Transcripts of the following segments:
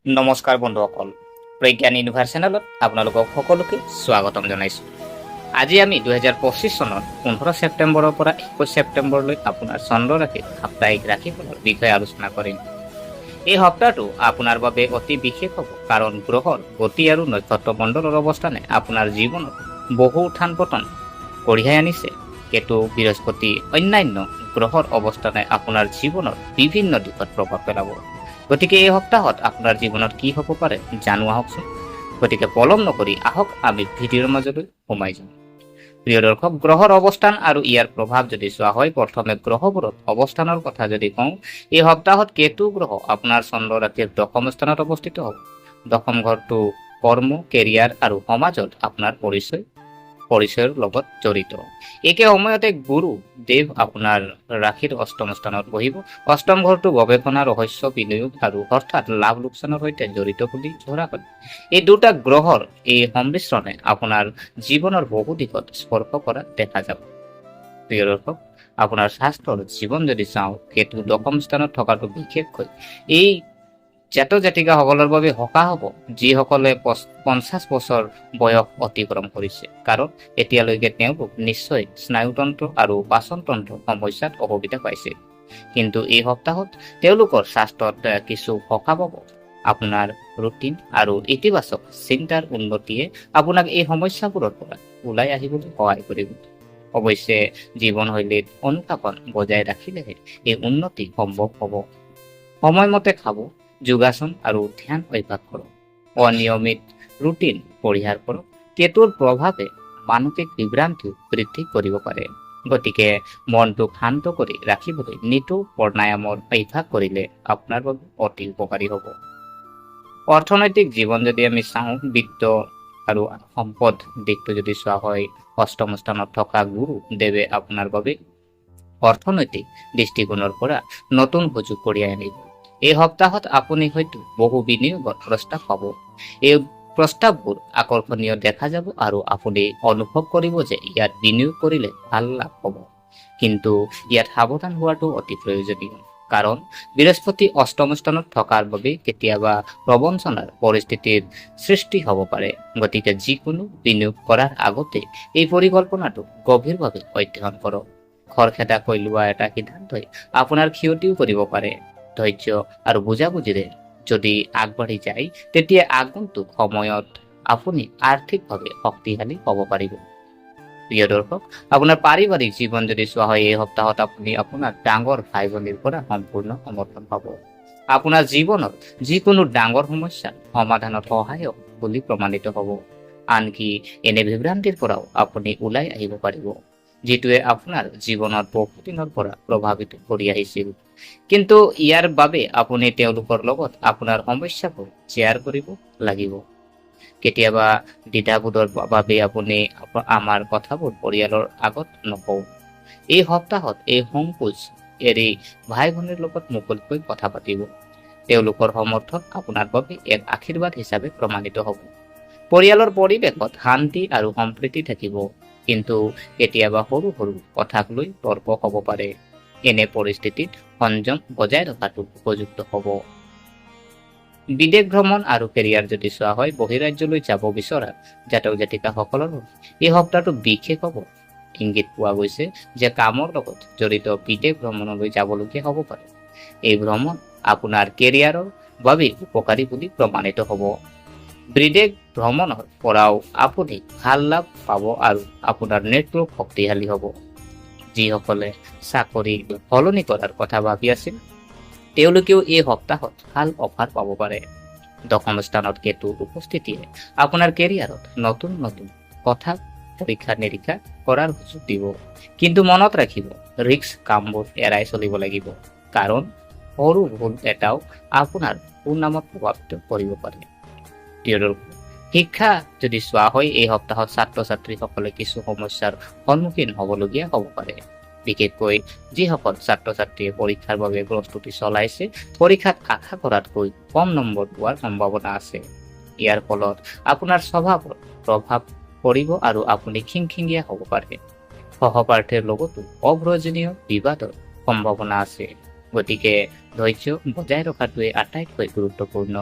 নমস্কাৰ বন্ধুসকল, প্ৰজ্ঞান ইউনিভাৰ্ছ চেনেলত আপোনালোকক সকলোকে স্বাগতম জনাইছোঁ। আজি আমি 2025 চনৰ 15 ছেপ্টেম্বৰৰ পৰা 21 ছেপ্টেম্বৰলৈ আপোনাৰ চন্দ্ৰ ৰাশিৰ সাপ্তাহিক ৰাশিফলৰ বিষয়ে আলোচনা কৰিম। এই সপ্তাহটো আপোনাৰ বাবে অতি বিশেষ হ'ব, কাৰণ গ্ৰহৰ গতি আৰু নক্ষত্ৰ মণ্ডলৰ অৱস্থানে আপোনাৰ জীৱনত বহু উত্থান পতন কঢ়িয়াই আনিছে। কেতু, বৃহস্পতি, অন্যান্য গ্ৰহৰ অৱস্থানে আপোনাৰ জীৱনত বিভিন্ন দিশত প্ৰভাৱ পেলাব। গতিকে এই সপ্তাহত আপোনাৰ জীৱনত কি হ'ব পাৰে জানো আহকচোন। গতিকে পলম নকৰি আহক আমি ভিডিঅ'ৰ মাজলৈ সোমাই যাওঁ। প্ৰিয় দৰ্শক, গ্ৰহৰ অৱস্থান আৰু ইয়াৰ প্ৰভাৱ যদি চোৱা হয়, প্ৰথমে গ্ৰহবোৰৰ অৱস্থানৰ কথা যদি কওঁ, এই সপ্তাহত কেতু গ্ৰহ আপোনাৰ চন্দ্ৰ ৰাশিৰ দশম স্থানত অৱস্থিত হ'ব। দশম ঘৰটো কৰ্ম, কেৰিয়াৰ আৰু সমাজত আপোনাৰ পৰিচয়ৰ লগত জড়িত। একে সময়তে গুৰু দেৱ আপোনাৰ ৰাশিৰ অষ্টম স্থানত বহিব। অষ্টম ঘৰটো গৱেষণা, ৰহস্য, বিনিয়োগ আৰু অৰ্থাৎ লাভ লোকচানৰ সৈতে জড়িত বুলি ধৰা হয়। এই দুটা গ্ৰহৰ এই সংমিশ্ৰণে আপোনাৰ জীৱনৰ বহু দিশত স্পৰ্শ কৰা দেখা যাব। প্ৰিয় দৰ্শক, আপোনাৰ স্বাস্থ্যৰ জীৱন যদি চাওঁ, কেতু দশম স্থানত থকাটো বিশেষকৈ এই জাতক-জাতিকাসকলৰ বাবে সকাহ হ'ব, যিসকলে 50 বছৰ বয়স অতিক্ৰম কৰিছে, কাৰণ এতিয়ালৈকে তেওঁলোক নিশ্চয় স্নায়ুতন্ত্ৰ আৰু পাচনতন্ত্ৰ সমস্যাত অসুবিধা পাইছে। কিন্তু এই সপ্তাহত তেওঁলোকৰ স্বাস্থ্যত কিছু সকাহ পাব। আপোনাৰ ৰুটিন আৰু ইতিবাচক চিন্তাৰ উন্নতিয়ে আপোনাক এই সমস্যাবোৰৰ পৰা ওলাই আহিবলৈ সহায় কৰিব। অৱশ্যে জীৱনশৈলীত অনুশাসন বজাই ৰাখিলেহে এই উন্নতি সম্ভৱ হ'ব। সময়মতে খাব, যোগাসন আৰু ধ্যান অভ্যাস কৰক। অনিয়মিত ৰুটিন পৰিহাৰ কৰক। কেতুৰ প্ৰভাৱে মানসিক বিভ্ৰান্তি বৃদ্ধি কৰিব পাৰে। গতিকে মনটোক শান্ত কৰি ৰাখিবলৈ নিতৌ প্ৰাণায়ামৰ অভ্যাস কৰিলে আপোনাৰ বাবে অতি উপকাৰী হ'ব। অৰ্থনৈতিক জীৱন যদি আমি চাওঁ, বিত্ত আৰু সম্পদ দিশটো যদি চোৱা হয়, অষ্টম স্থানত থকা গুৰু দেৱে আপোনাৰ বাবে অৰ্থনৈতিক দৃষ্টিকোণৰ পৰা নতুন সুযোগ কঢ়িয়াই আনিব। এই সপ্তাহত আপুনি হয়তো বহু বিনিয়োগৰ প্ৰস্তাৱ পাব। এই প্ৰস্তাৱবোৰ আকৰ্ষণীয় দেখা যাব আৰু আপুনি অনুভৱ কৰিব যে ইয়াত বিনিয়োগ কৰিলে ভাল লাভ হ'ব। কিন্তু ইয়াত সাৱধান হোৱাটো অতি প্ৰয়োজনীয়, কাৰণ বৃহস্পতি অষ্টম স্থানত থকাৰ বাবে কেতিয়াবা প্ৰবঞ্চনাৰ পৰিস্থিতিৰ সৃষ্টি হ'ব পাৰে। গতিকে যিকোনো বিনিয়োগ কৰাৰ আগতে এই পৰিকল্পনাটো গভীৰভাৱে অধ্যয়ন কৰক। খৰখেদাকৈ লোৱা এটা সিদ্ধান্তই আপোনাৰ ক্ষতিও কৰিব পাৰে। ধৈৰ্য আৰু বুজাবুজিৰে যদি আগবাঢ়ি যায়, তেতিয়া আগন্তুক সময়ত আপুনি আৰ্থিকভাৱে শক্তিশালী হ'ব পাৰিব। প্ৰিয় দৰ্শক, আপোনাৰ পাৰিবাৰিক জীৱন যদি চোৱা হয়, এই সপ্তাহত আপুনি আপোনাৰ ডাঙৰ ভাই ভনীৰ পৰা সম্পূৰ্ণ সমৰ্থন পাব। আপোনাৰ জীৱনত যিকোনো ডাঙৰ সমস্যা সমাধানত সহায়ক বুলি প্ৰমাণিত হ'ব। আনকি এনে বিভ্ৰান্তিৰ পৰাও আপুনি ওলাই আহিব পাৰিব, যিটোৱে আপোনাৰ জীৱনত বহুদিনৰ পৰা প্ৰভাৱিত কৰি আহিছিল। কিন্তু ইয়াৰ বাবে আপুনি তেওঁলোকৰ লগত আপোনাৰ সমস্যাবোৰ শ্বেয়াৰ কৰিব লাগিব। কেতিয়াবা দ্বিধাবোধৰ বাবে আপুনি আমাৰ কথাবোৰ পৰিয়ালৰ আগত নকওঁ। এই সপ্তাহত এই সংকোচ এৰি ভাই ভনীৰ লগত মুকলিকৈ কথা পাতিব। তেওঁলোকৰ সমৰ্থন আপোনাৰ বাবে এক আশীৰ্বাদ হিচাপে প্ৰমাণিত হ'ব। পৰিয়ালৰ পৰিৱেশত শান্তি আৰু সম্প্ৰীতি থাকিব, কিন্তু কেতিয়াবা সৰু সৰু কথাক লৈ তৰ্ক হ'ব পাৰে। এনে পৰিস্থিতিত সংযম বজাই ৰখাটো উপযুক্ত হ'ব। বিদেশ ভ্ৰমণ আৰু কেৰিয়াৰ যদি চোৱা হয়, বহিৰাজ্যলৈ যাব বিচৰা জাতক জাতিকাসকলৰ এই সপ্তাহটো বিশেষ হ'ব। ইংগিত পোৱা গৈছে যে কামৰ লগত জড়িত বিদেশ ভ্ৰমণলৈ যাবলগীয়া হ'ব পাৰে। এই ভ্ৰমণ আপোনাৰ কেৰিয়াৰৰ বাবে উপকাৰী বুলি প্ৰমাণিত হ'ব। বিদেশ ভ্ৰমণৰ পৰাও আপুনি ভাল লাভ পাব আৰু আপোনাৰ নেটৱৰ্ক শক্তিশালী হ'ব। যিসকলে চাকৰি সলনি কৰাৰ কথা ভাবি আছিল, তেওঁলোকেও এই সপ্তাহত ভাল অফাৰ পাব পাৰে। দশম স্থানত কেতুৰ উপস্থিতিয়ে আপোনাৰ কেৰিয়াৰত নতুন নতুন কথা পৰীক্ষা নিৰীক্ষা কৰাৰ সুযোগ দিব। কিন্তু মনত ৰাখিব, ৰিস্ক কামবোৰ এৰাই চলিব লাগিব, কাৰণ সৰু ভুল এটাও আপোনাৰ সুনামত প্ৰভাৱিত কৰিব পাৰে। শিক্ষা যদি চোৱা হয়, এই সপ্তাহত ছাত্ৰ ছাত্ৰীসকলে কিছু সমস্যাৰ সন্মুখীন হ'বলগীয়া হ'ব পাৰে। বিশেষকৈ যিসকল ছাত্ৰ ছাত্ৰীয়ে পৰীক্ষাৰ বাবে প্ৰস্তুতি চলাইছে, পৰীক্ষাত আশা কৰাতকৈ কম নম্বৰ পোৱাৰ সম্ভাৱনা আছে। ইয়াৰ ফলত আপোনাৰ স্বভাৱৰ প্ৰভাৱ পৰিব আৰু আপুনি খিংখিঙীয়া হ'ব পাৰে। সহপাঠীৰ লগতো অপ্ৰয়োজনীয় বিবাদৰ সম্ভাৱনা আছে। গতিকে ধৈৰ্য বজাই ৰখাটোৱে আটাইতকৈ গুৰুত্বপূৰ্ণ।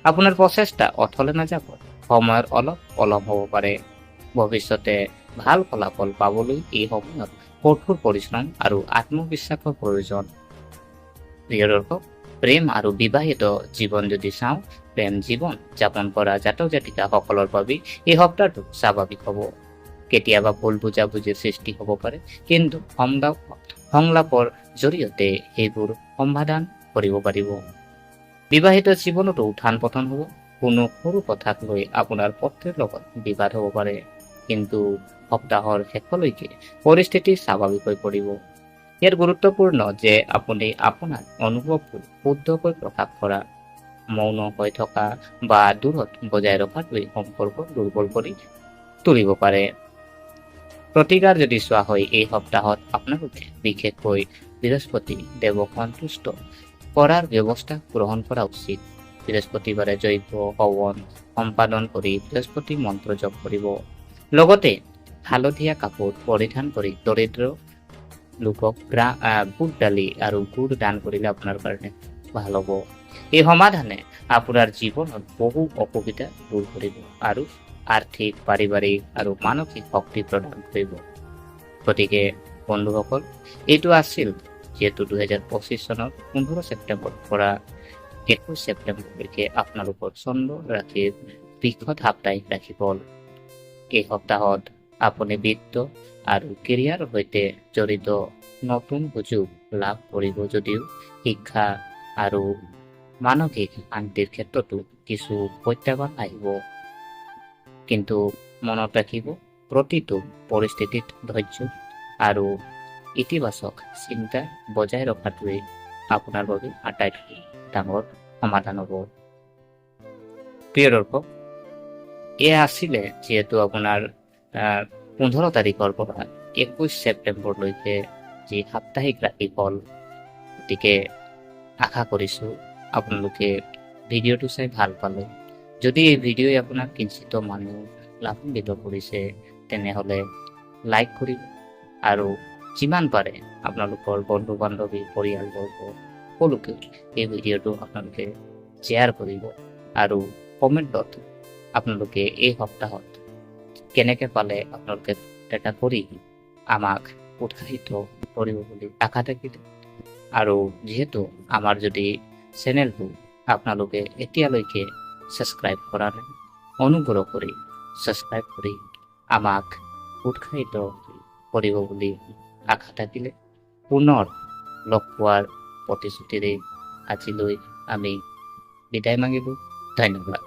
আপোনাৰ প্ৰচেষ্টা অথলে নাযাব। সময়ৰ অলপ পলম হ'ব পাৰে। ভৱিষ্যতে ভাল ফলাফল পাবলৈ এই সময়ত কঠোৰ পৰিশ্ৰম আৰু আত্মবিশ্বাসৰ প্ৰয়োজন। প্ৰিয় দৰ্শক, প্ৰেম আৰু বিবাহিত জীৱন যদি চাওঁ, প্ৰেম জীৱন যাপন কৰা জাতক জাতিকাসকলৰ বাবে এই সপ্তাহটো স্বাভাৱিক হ'ব। কেতিয়াবা ভুল বুজাবুজিৰ সৃষ্টি হ'ব পাৰে, কিন্তু সংলাপৰ জৰিয়তে সেইবোৰ সমাধান কৰিব পাৰিব। বিবাহিত জীৱনতো উত্থান পতন হ'ব। কোনো সৰু কথাক লৈ আপোনাৰ পত্নীৰ লগত বিবাদ হ'ব পাৰে, কিন্তু সপ্তাহৰ শেষলৈকে পৰিস্থিতি স্বাভাৱিক হৈ পৰিব। ইয়াত গুৰুত্বপূৰ্ণ যে আপুনি আপোনাৰ অনুভৱবোৰ শুদ্ধকৈ প্ৰকাশ কৰা, মৌন হৈ থকা বা দূৰত বজাই ৰখাটোৱে সম্পৰ্ক দুৰ্বল কৰি তুলিব পাৰে। প্ৰতিকাৰ যদি চোৱা হয়, এই সপ্তাহত আপোনালোকে বিশেষকৈ বৃহস্পতি দেৱক সন্তুষ্ট কৰাৰ ব্যৱস্থা গ্ৰহণ কৰা উচিত। বৃহস্পতিবাৰে যজ্ঞ হৱন সম্পাদন কৰি বৃহস্পতি মন্ত্ৰ জপ কৰিব। লগতে হালধীয়া কাপোৰ পৰিধান কৰি দৰিদ্ৰ লোকক বুট দালি আৰু গুড় দান কৰিলে আপোনাৰ কাৰণে ভাল হ'ব। এই সমাধানে আপোনাৰ জীৱনত বহু অসুবিধা দূৰ কৰিব আৰু আৰ্থিক, পাৰিবাৰিক আৰু মানসিক শক্তি প্ৰদান কৰিব। গতিকে বন্ধুসকল, এইটো আছিল যিহেতু 2025 চনৰ 15 ছেপ্টেম্বৰৰ পৰা 21 ছেপ্টেম্বৰলৈকে আপোনালোকৰ চন্দ্ৰ ৰাশিৰ বৃষদ সাপ্তাহিক ৰাশিফল। এই সপ্তাহত আপুনি বিত্ত আৰু কেৰিয়াৰৰ সৈতে জড়িত নতুন সুযোগ লাভ কৰিব, যদিও শিক্ষা আৰু মানসিক শান্তিৰ ক্ষেত্ৰতো কিছু প্ৰত্যাহ্বান আহিব। কিন্তু মনত ৰাখিব, প্ৰতিটো পৰিস্থিতিত ধৈৰ্য আৰু ইতিবাচক চিন্তা বজাই ৰখাটোৱে আপোনাৰ বাবে আটাইতকৈ ডাঙৰ সমাধান হ'ব। প্ৰিয় দৰ্শক, এয়া আছিলে যিহেতু আপোনাৰ 15 তাৰিখৰ পৰা 21 ছেপ্টেম্বৰলৈকে যি সাপ্তাহিক ৰাশিফল। গতিকে আশা কৰিছোঁ আপোনালোকে ভিডিঅ'টো চাই ভাল পালে। যদি এই ভিডিঅ'ই আপোনাক কিঞ্চিত মানুহ লাভান্বিত কৰিছে, তেনেহ'লে লাইক কৰিব আৰু যিমান পাৰে আপোনালোকৰ বন্ধু বান্ধৱী, পৰিয়ালবৰ্গ সকলোকে এই ভিডিঅ'টো আপোনালোকে শ্বেয়াৰ কৰিব আৰু কমেণ্টত আপোনালোকে এই সপ্তাহত কেনেকৈ পালে আপোনালোকে এটা কৰি আমাক উৎসাহিত কৰিব বুলি আশা থাকিলে। আৰু যিহেতু আমাৰ যদি চেনেলটো আপোনালোকে এতিয়ালৈকে ছাবস্ক্ৰাইব কৰা নাই, অনুগ্ৰহ কৰি ছাবস্ক্ৰাইব কৰি আমাক উৎসাহিত কৰিব বুলি আশা থাকিলে। পুনৰ লগ পোৱাৰ প্ৰতিশ্ৰুতিৰে আজিলৈ আমি বিদায় মাগিলোঁ। ধন্যবাদ।